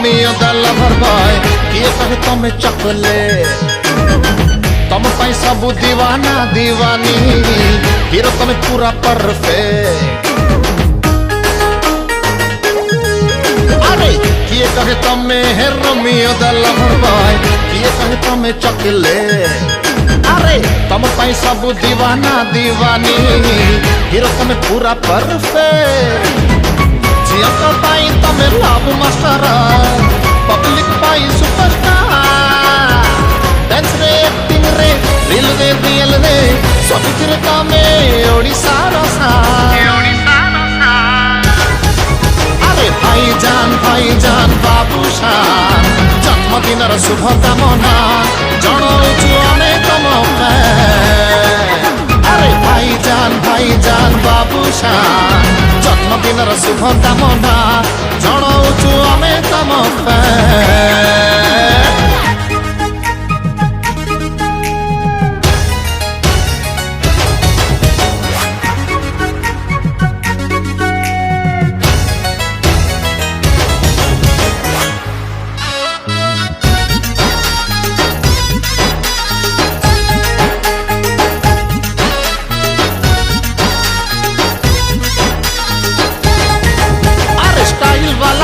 Romeo the lover boy किए कहे तमे चॉकलेट तम पाई सब दीवाना दीवानी हीरो तमे पूरा परफेक्ट अरे किए कहे तमे रोमियो द लवर बॉय किए कहे तमे चॉकलेट अरे तम पाई सब दीवाना दीवानी हीरो तमे पूरा परफेक्ट झियक पाई तमे लव मास्टर पब्लिक पाई सुपरस्टार डांस रे एक्टिंग रे रील रे रियल रे सबथिरे तमे ओडिसा रसा अरे भाईजान बाबूशान जन्मदिन शुभ कामना जनाऊछु आमे तम अरे भाईजान बाबूशान जन्मदिन शुभ कामना जनाऊछु आमे तम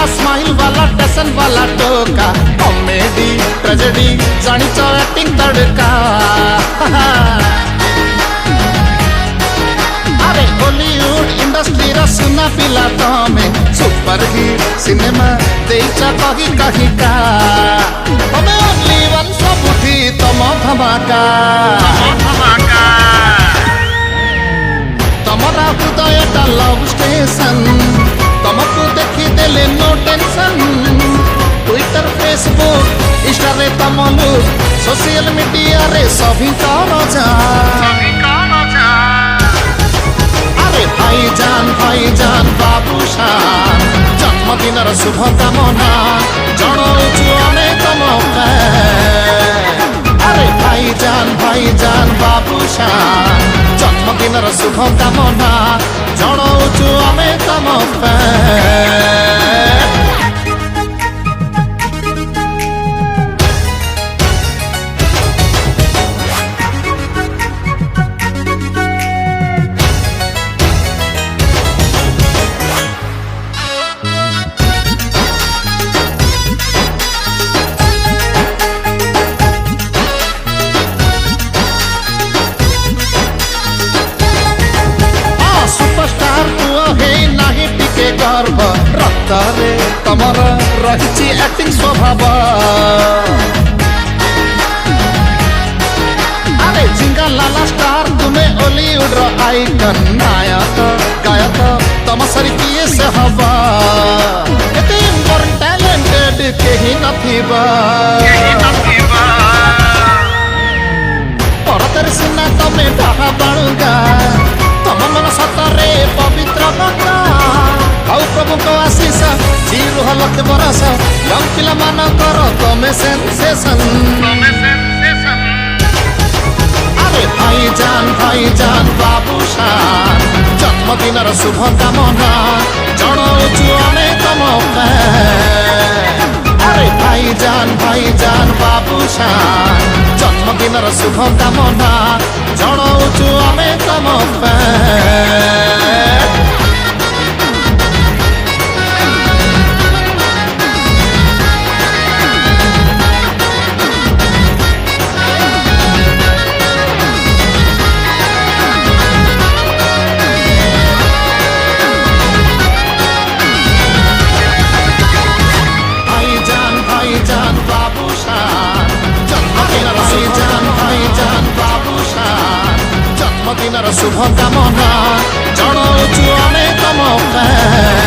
स्माइल वाला टसन वाला टोका कॉमेडी ट्रेजेडी जानी चो एक्टिंग तड़का अरे बॉलीवुड इंडस्ट्री रा सुना पिला तमे सुपर हिट सिनेमा देइचा कही कही का तमे ओनली वन सबुठी तम धमाका तमरा हृदय टा लव स्टेशन तमको देखी देले no tension Twitter Facebook Insta रे तम लुक सोशल मीडिया रे सभी करो जा अरे भाईजान बाबूशान जन्मदिन शुभ कामना जनाऊछु आमे तम अरे भाईजान बाबूशान जन्मदिन शुभ कामना जनाऊछु आमे तम गर्व रक्तरे तमर रहिछि एक्टिंग स्वभाव अरे जिंगा लाला स्टार तुमे बॉलीवुड रो आइकन नायक गायक तम सरी किए से हवा केते इम्पोर्टेंट टैलेंटेड केही नथिबा परतर सिना तमे ढाहा बाणुगा तम मन सतरे पवित्र गंगा आउ प्रभु को आशीष जीरो लक्ष बरस यंग पिला मान कर तमे सेंसेशन अरे भाईजान बाबूशान जन्मदिन शुभ कामना जनाऊछु आमे तम अरे भाईजान बाबूशान जन्मदिन शुभ कामना जनाऊछु आमे तम जन्मदिन शुभ कामना जनाऊछु आमे तम